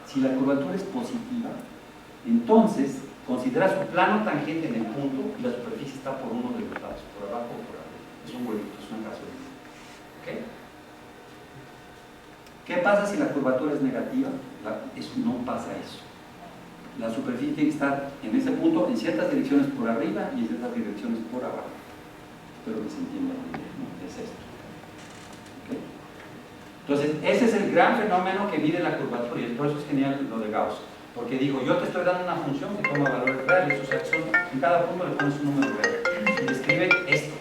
Si la curvatura es positiva, entonces consideras un plano tangente en el punto y la superficie está por uno de los lados, por abajo o por arriba. Es un huevito, es una gasolina. ¿Okay? ¿Qué pasa si la curvatura es negativa? No pasa eso. La superficie tiene que estar en ese punto en ciertas direcciones por arriba y en ciertas direcciones por abajo. Espero que se entienda muy bien, ¿no? Es esto. ¿Okay? Entonces, ese es el gran fenómeno que mide la curvatura y por eso es genial lo de Gauss. Porque digo, yo te estoy dando una función que toma valores reales, o sea, en cada punto le pones un número real y describe esto.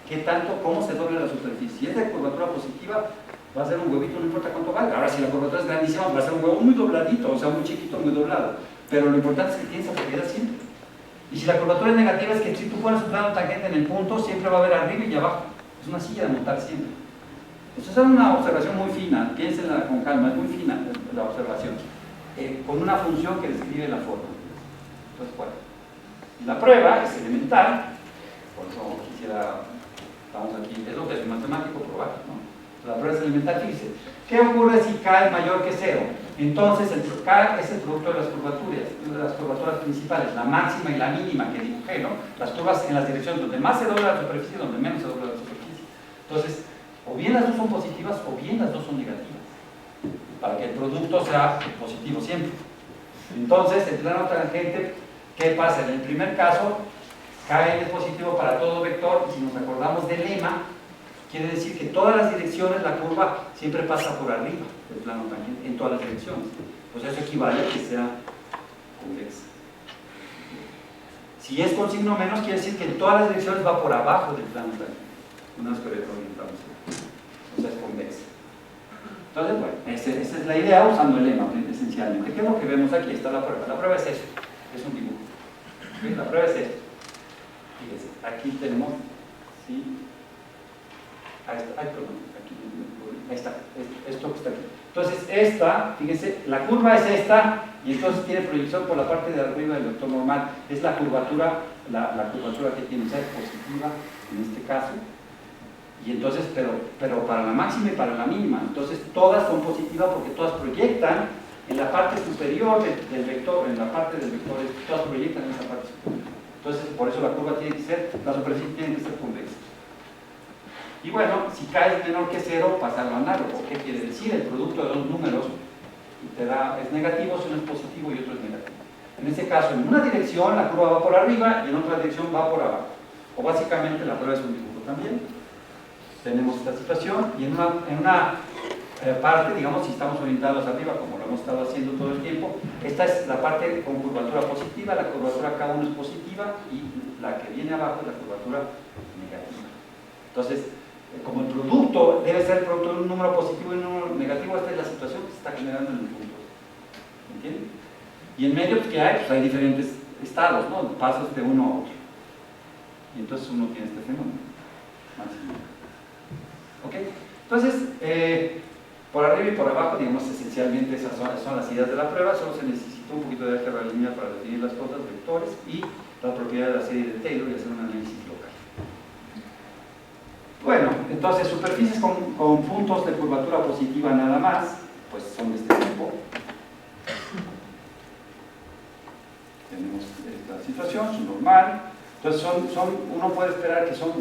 ¿Qué tanto? ¿Cómo se dobla la superficie? Si es de curvatura positiva, va a ser un huevito, no importa cuánto valga. Ahora, si la curvatura es grandísima, va a ser un huevo muy dobladito, o sea, muy chiquito, muy doblado. Pero lo importante es que tiene esa propiedad siempre. Y si la curvatura es negativa, es que si tú pones un plano tangente en el punto, siempre va a haber arriba y abajo. Es una silla de montar siempre. Esto es una observación muy fina, piénsenla con calma, es muy fina la observación. Con una función que describe la forma. Entonces, bueno. La prueba es elemental, por eso estamos aquí, es lo que es matemático probar, ¿no? La prueba es elemental, fíjense. ¿Qué ocurre si K es mayor que 0? Entonces, K es el producto de las curvaturas principales, la máxima y la mínima que dibujé, ¿no? Las curvas en las direcciones donde más se dobla la superficie y donde menos se dobla la superficie. Entonces, o bien las dos son positivas o bien las dos son negativas, para que el producto sea positivo siempre. Entonces, el plano tangente, ¿qué pasa? En el primer caso, Kn es positivo para todo vector, y si nos acordamos del lema, quiere decir que todas las direcciones la curva siempre pasa por arriba del plano tangente, en todas las direcciones. Pues eso equivale a que sea convexa. Si es con signo menos, quiere decir que en todas las direcciones va por abajo del plano tangente. Una vez que orientamos. O sea, es convexa. Entonces, bueno, esa es la idea usando el lema, esencialmente. ¿Qué es lo que vemos aquí? Está la prueba. La prueba es esto. Es un dibujo. ¿Okay? La prueba es esto. Fíjense, aquí tenemos, ¿sí? Ahí está, esto que está aquí. Entonces, fíjense, la curva es esta, y entonces tiene proyección por la parte de arriba del vector normal. Es la curvatura, la curvatura que tiene, o sea, positiva en este caso. Y entonces, pero para la máxima y para la mínima. Entonces, todas son positivas porque todas proyectan en la parte superior del vector, en la parte del vector, todas proyectan en esa parte superior. Entonces, por eso la curva tiene que ser, la superficie tiene que ser convexa. Y bueno, si K es menor que 0, pasa al análogo. ¿Qué quiere decir? El producto de dos números es negativo si uno es positivo y otro es negativo. En este caso, en una dirección la curva va por arriba y en otra dirección va por abajo. O básicamente la prueba es un dibujo también. Tenemos esta situación y en una parte, digamos, si estamos orientados arriba, como lo hemos estado haciendo todo el tiempo, esta es la parte con curvatura positiva, la curvatura K1 es positiva y la que viene abajo es la curvatura negativa. Entonces, como el producto debe ser el producto de un número positivo y un número negativo, esta es la situación que se está generando en el punto. ¿Entienden? Y en medio, pues, ¿qué hay? Pues hay diferentes estados, ¿no? Pasos de uno a otro. Y entonces uno tiene este fenómeno. ¿Ok? Entonces, por arriba y por abajo, digamos, esencialmente esas son las ideas de la prueba. Solo se necesita un poquito de álgebra lineal para definir las cosas, vectores y la propiedad de la serie de Taylor y hacer un análisis local. Bueno, entonces superficies con puntos de curvatura positiva nada más, pues son de este tipo. Tenemos esta situación, es normal. Entonces uno puede esperar que son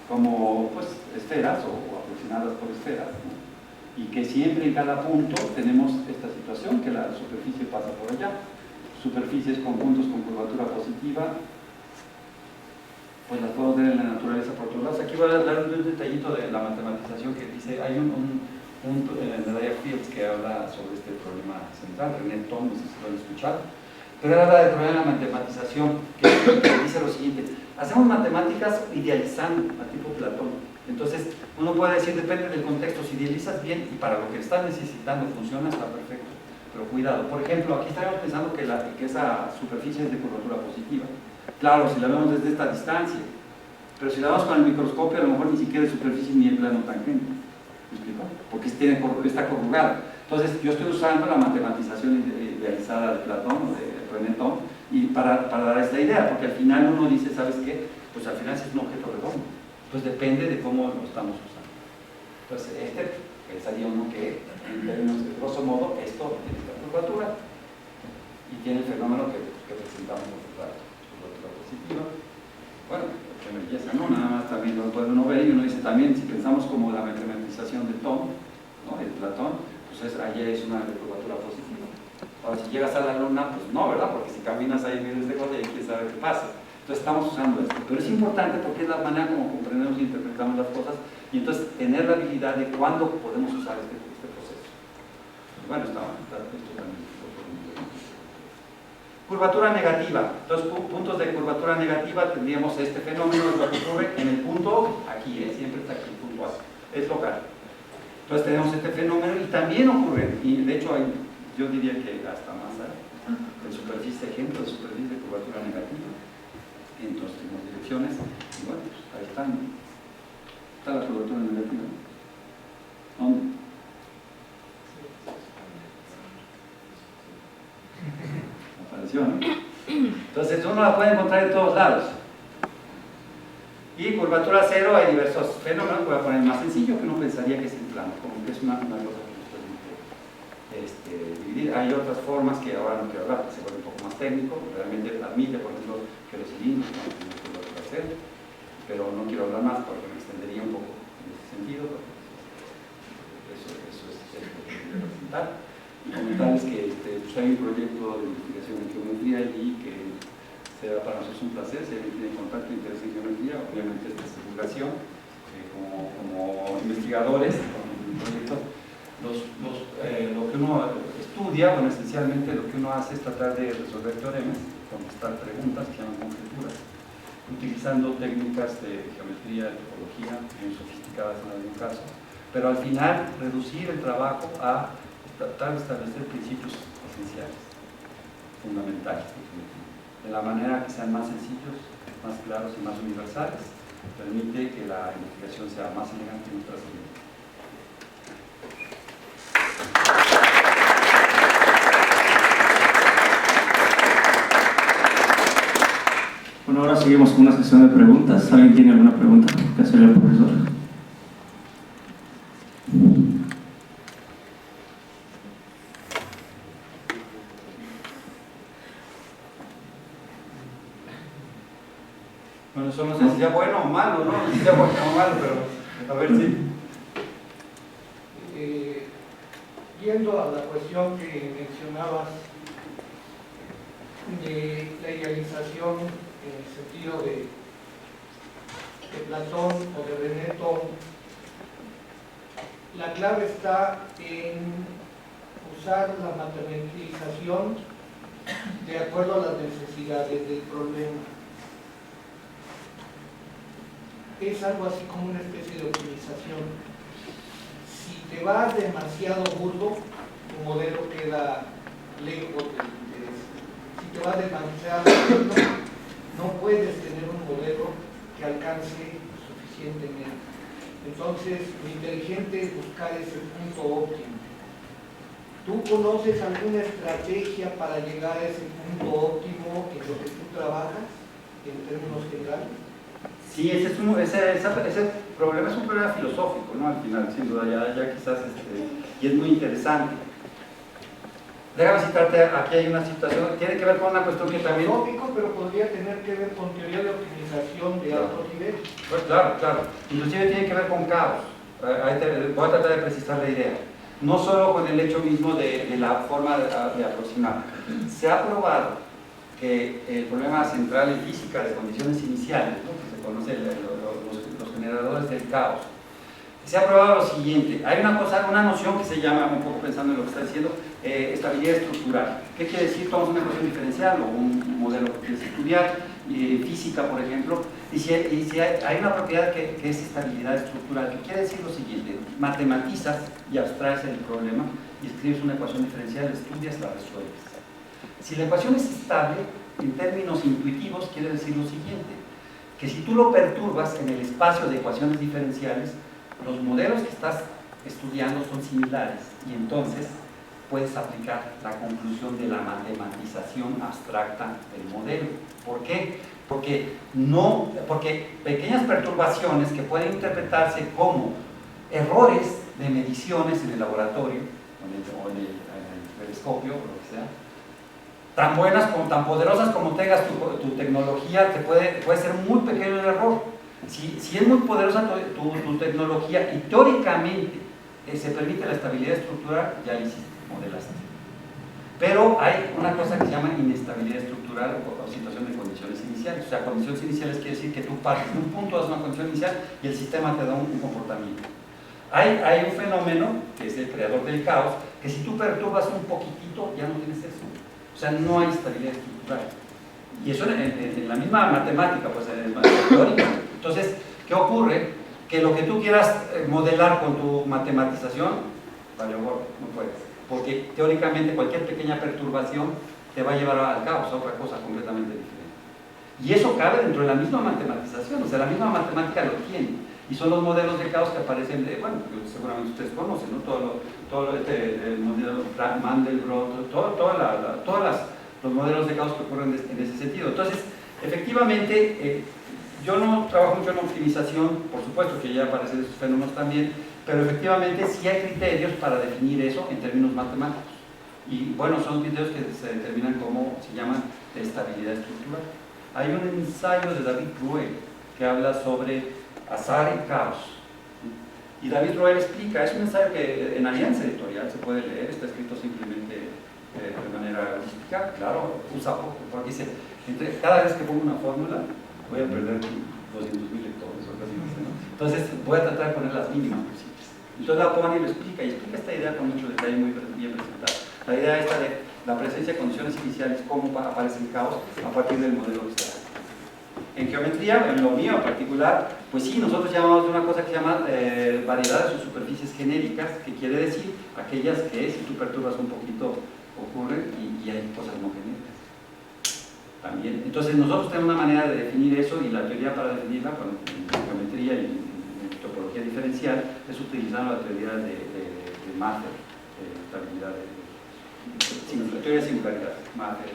como pues esferas o aproximadas por esferas, ¿no? y que siempre en cada punto tenemos esta situación, que la superficie pasa por allá. Superficies con puntos con curvatura positiva, pues las podemos ver en la naturaleza por todos lados. Aquí voy a dar un detallito de la matematización que dice, hay un medalla Fields que habla sobre este problema central, René Thom, no sé si lo han escuchado, pero él habla del problema de la matematización, que dice lo siguiente: hacemos matemáticas idealizando a tipo Platón. Entonces, uno puede decir, depende del contexto, si idealizas bien y para lo que estás necesitando funciona, está perfecto. Pero cuidado, por ejemplo, aquí estaríamos pensando que esa superficie es de curvatura positiva. Claro, si la vemos desde esta distancia, pero si la vemos con el microscopio, a lo mejor ni siquiera es superficie ni en plano tangente. ¿Me explico? Porque está corrugada. Entonces, yo estoy usando la matematización idealizada de Platón o de René Thom y para dar esta idea, porque al final uno dice, ¿sabes qué? Pues al final es un objeto redondo. Pues depende de cómo lo estamos usando. Entonces, pensaría uno que, en términos de grosso modo, esto tiene esta curvatura y tiene el fenómeno que presentamos por curvatura positiva. Bueno, qué belleza, ¿no? Nada más también lo puede uno ver y uno dice también, si pensamos como la matematización de Thom, ¿no? De Platón, pues allí es una curvatura positiva. Ahora, si llegas a la luna, pues no, ¿verdad? Porque si caminas ahí miles de cosas y quién sabe qué pasa. Entonces estamos usando esto, pero es importante porque es la manera como comprendemos e interpretamos las cosas y entonces tener la habilidad de cuándo podemos usar este proceso. Bueno, esto también. Curvatura negativa. Entonces, puntos de curvatura negativa tendríamos este fenómeno, es lo que ocurre en el punto aquí, siempre está aquí el punto A, es local. Entonces tenemos este fenómeno y también ocurre, y de hecho yo diría que hasta más en superficie, ejemplo de superficie de curvatura negativa. Entonces tenemos direcciones y bueno, pues ahí está la curvatura negativa. ¿Dónde? Apareció, ¿no? Entonces uno la puede encontrar en todos lados. Y curvatura cero, hay diversos fenómenos. Voy a poner más sencillo, que uno pensaría que es el plano, como que es una cosa que nos permite dividir. Hay otras formas que ahora no quiero hablar, que se vuelve un poco más técnico. Realmente admite, por ejemplo, que los cilindros no tienen curvatura cero, pero no quiero hablar más porque me extendería un poco en ese sentido. Eso es lo que quiero presentar. Y comentarles que pues hay un proyecto de investigación en geometría y que será para nosotros un placer. Si alguien tiene contacto e interés en geometría, obviamente esta es divulgación. Como investigadores, con el proyecto, lo que uno estudia, bueno, esencialmente lo que uno hace es tratar de resolver teoremas, contestar preguntas que llaman conjeturas, utilizando técnicas de geometría, de topología, bien sofisticadas en algún caso, pero al final reducir el trabajo a tratar de establecer principios esenciales, fundamentales, de la manera que sean más sencillos, más claros y más universales, permite que la investigación sea más elegante y más trascendente. Bueno, ahora seguimos con una sesión de preguntas. ¿Alguien tiene alguna pregunta que hacerle al profesor? Bueno, eso no sé si sea bueno o malo, ¿no? Si sea bueno o malo, pero a ver si... Yendo a la cuestión que mencionabas de la idealización en el sentido de Platón o de René Thom, la clave está en usar la matematización de acuerdo a las necesidades del problema. Es algo así como una especie de optimización. Si te vas demasiado burdo, tu modelo queda lejos del interés. Si te vas demasiado burdo, no puedes tener un modelo que alcance suficientemente. Entonces, lo inteligente es buscar ese punto óptimo. ¿Tú conoces alguna estrategia para llegar a ese punto óptimo en lo que tú trabajas, en términos generales? Sí, ese problema es un problema filosófico, ¿no? Al final, sin duda, ya quizás, y es muy interesante. Déjame citarte, aquí hay una situación, tiene que ver con una cuestión que también... Filosófico, pero podría tener que ver con teoría de optimización de alto nivel. Pues claro, inclusive tiene que ver con caos. Voy a tratar de precisar la idea. No solo con el hecho mismo de la forma de aproximar. Se ha probado que el problema central en física de condiciones iniciales, ¿no?, que se conoce los generadores del caos, se ha probado lo siguiente. Hay una noción que se llama, un poco pensando en lo que está diciendo, estabilidad estructural. ¿Qué quiere decir? Tomamos una ecuación diferencial o un modelo que quieres estudiar, física, por ejemplo, y si hay una propiedad que es estabilidad estructural, que quiere decir lo siguiente: matematizas y abstraes el problema y escribes una ecuación diferencial, estudias, la resuelves. Si la ecuación es estable, en términos intuitivos, quiere decir lo siguiente: que si tú lo perturbas en el espacio de ecuaciones diferenciales, los modelos que estás estudiando son similares y entonces puedes aplicar la conclusión de la matematización abstracta del modelo. ¿Por qué? Porque pequeñas perturbaciones que pueden interpretarse como errores de mediciones en el laboratorio o en el telescopio o lo que sea, tan buenas como tan poderosas como tengas tu tecnología, puede ser muy pequeño el error. Si es muy poderosa tu tecnología y teóricamente se permite la estabilidad estructural, ya la hiciste, modelaste. Pero hay una cosa que se llama inestabilidad estructural o situación de condiciones iniciales. O sea, condiciones iniciales quiere decir que tú partes de un punto, das una condición inicial y el sistema te da un comportamiento. Hay un fenómeno, que es el creador del caos, que si tú perturbas un poquitito, ya no tienes eso. O sea, no hay estabilidad estructural. Y eso en la misma matemática, pues en el teórico. Entonces, ¿qué ocurre? Que lo que tú quieras modelar con tu matematización, vale, no puedes. Porque teóricamente cualquier pequeña perturbación te va a llevar al caos, a otra cosa completamente diferente. Y eso cabe dentro de la misma matematización, o sea, la misma matemática lo tiene. Y son los modelos de caos que aparecen, seguramente ustedes conocen, ¿no? El modelo Mandelbrot, todos los modelos de caos que ocurren en ese sentido. Entonces, efectivamente, yo no trabajo mucho en optimización, por supuesto que ya aparecen esos fenómenos también, pero efectivamente sí hay criterios para definir eso en términos matemáticos. Y bueno, son criterios que se determinan como se llaman de estabilidad estructural. Hay un ensayo de David Ruel que habla sobre azar y caos. Y David Ruel explica, es un ensayo que en Alianza Editorial se puede leer, está escrito simplemente de manera holística, claro, usa poco, porque dice, cada vez que pongo una fórmula voy a perder 200.000 lectores o casi, ¿no? Entonces voy a tratar de poner las mínimas posibles. Entonces la pone y lo explica, y explica esta idea con mucho detalle, muy bien presentada. La idea esta de la presencia de condiciones iniciales, cómo aparece el caos a partir del modelo que está. En geometría, en lo mío en particular, pues sí, nosotros llamamos de una cosa que se llama variedades o superficies genéricas, que quiere decir aquellas que si tú perturbas un poquito ocurren y hay cosas no genéricas también. Entonces nosotros tenemos una manera de definir eso, y la teoría para definirla, bueno, en geometría y en topología diferencial, es utilizar la teoría de Mather, estabilidad la teoría de singularidad, Mather,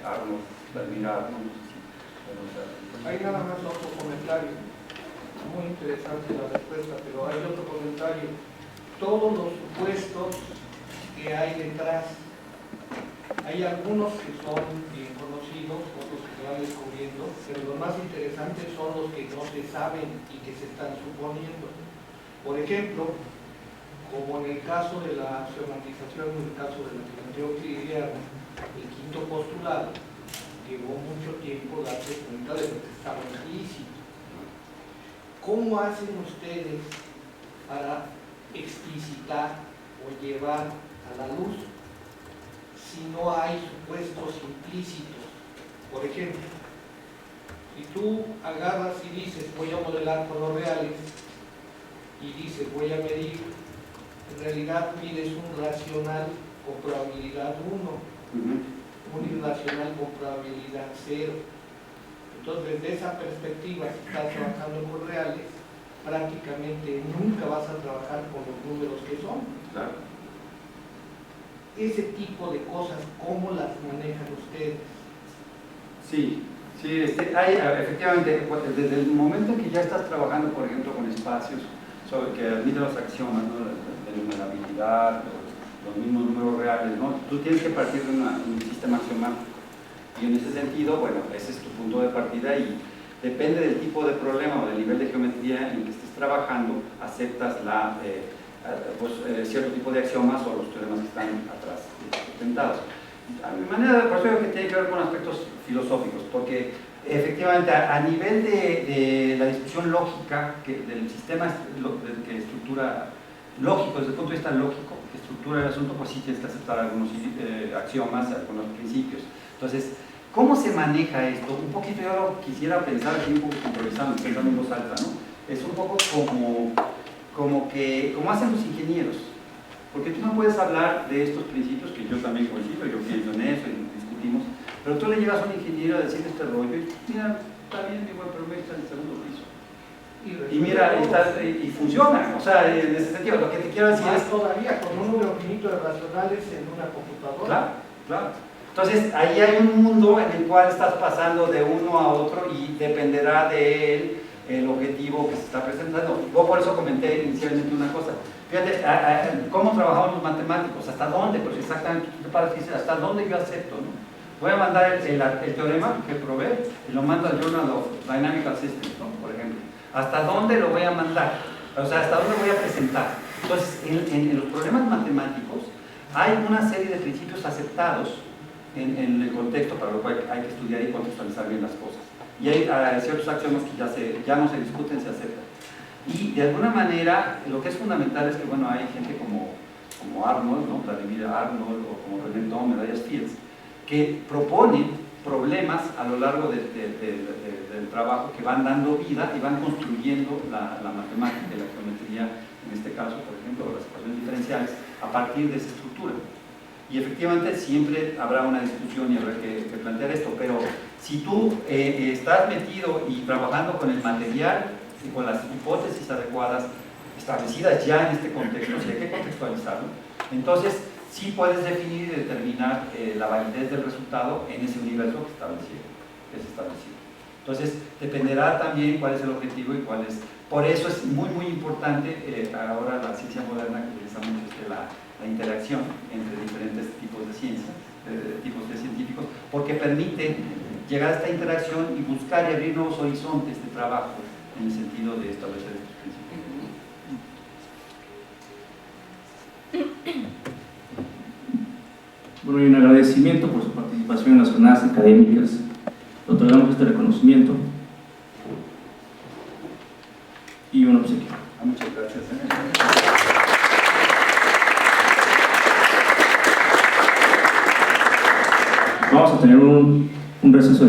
Arnold, Vladimir Arnold. Hay nada más otro comentario, muy interesante la respuesta, pero hay otro comentario. Todos los supuestos que hay detrás, hay algunos que son bien conocidos, otros que se van descubriendo, pero los más interesantes son los que no se saben y que se están suponiendo. Por ejemplo, como en el caso de la sematización, en el caso de la geometría euclidiana, el quinto postulado llevó mucho tiempo darse cuenta de lo que estaba implícito. ¿Cómo hacen ustedes para explicitar o llevar a la luz si no hay supuestos implícitos? Por ejemplo, si tú agarras y dices voy a modelar con los reales y dices voy a medir, en realidad mides un racional con probabilidad 1, un irracional con probabilidad 0. Entonces, desde esa perspectiva, si estás trabajando con reales, prácticamente nunca vas a trabajar con los números que son. Claro. Ese tipo de cosas, ¿cómo las manejan ustedes? Sí, hay, efectivamente, desde el momento en que ya estás trabajando, por ejemplo, con espacios sobre que admiten los axiomas, ¿no?, de numerabilidad, los mismos números reales, ¿no? Tú tienes que partir de un sistema axiomático, y en ese sentido, bueno, ese es tu punto de partida, y Depende del tipo de problema o del nivel de geometría en que estés trabajando, aceptas cierto tipo de axiomas o los teoremas que están atrás sustentados. A mi manera, por eso digo que tiene que ver con aspectos filosóficos, porque efectivamente a nivel de la discusión lógica del sistema que estructura lógico, desde el punto de vista lógico, que estructura el asunto, pues sí tienes que aceptar algunos axiomas, algunos principios. Entonces, ¿cómo se maneja esto? Un poquito, yo lo quisiera pensar aquí un poco improvisando, pensando en voz alta, ¿no? Es un poco como hacen los ingenieros. Porque tú no puedes hablar de estos principios, que yo también coincido, yo pienso en eso y discutimos, pero tú le llegas a un ingeniero a decirle este rollo y mira, está bien, igual, pero me está en el segundo piso. Y mira, y funciona, o sea, en ese sentido, lo que te quiero decir es... todavía, con un número finito de racionales en una computadora. Claro, claro. Entonces, ahí hay un mundo en el cual estás pasando de uno a otro y dependerá de él el objetivo que se está presentando. Yo por eso comenté inicialmente una cosa. Fíjate, ¿cómo trabajamos los matemáticos? ¿Hasta dónde? Pues exactamente, tú te paras y dices, ¿hasta dónde yo acepto? ¿No? Voy a mandar el teorema que probé y lo mando al Journal of Dynamical Systems, ¿no? Por ejemplo. ¿Hasta dónde lo voy a mandar? O sea, ¿hasta dónde voy a presentar? Entonces, en los problemas matemáticos hay una serie de principios aceptados en el contexto para lo cual hay que estudiar y contextualizar bien las cosas. Y hay ciertos axiomas que ya no se discuten, se aceptan. Y de alguna manera, lo que es fundamental es que, bueno, hay gente como Arnold, ¿no? Vladimir Arnold, o como René Thom, Elias Fields, que proponen problemas a lo largo del trabajo que van dando vida y van construyendo la matemática y la geometría, en este caso, por ejemplo, las ecuaciones diferenciales, a partir de esa estructura. Y efectivamente siempre habrá una discusión y habrá que plantear esto, pero si tú estás metido y trabajando con el material y con las hipótesis adecuadas establecidas ya en este contexto, si hay que contextualizarlo, entonces sí puedes definir y determinar la validez del resultado en ese universo que es establecido. Entonces dependerá también cuál es el objetivo y cuál es... Por eso es muy importante ahora la ciencia moderna que utiliza mucho la interacción entre diferentes tipos de ciencias, tipos de científicos, porque permite llegar a esta interacción y buscar y abrir nuevos horizontes de trabajo en el sentido de establecer estos principios. Bueno, y un agradecimiento por su participación en las jornadas académicas. Le otorgamos este reconocimiento y un obsequio. Muchas gracias. Vamos a tener un receso de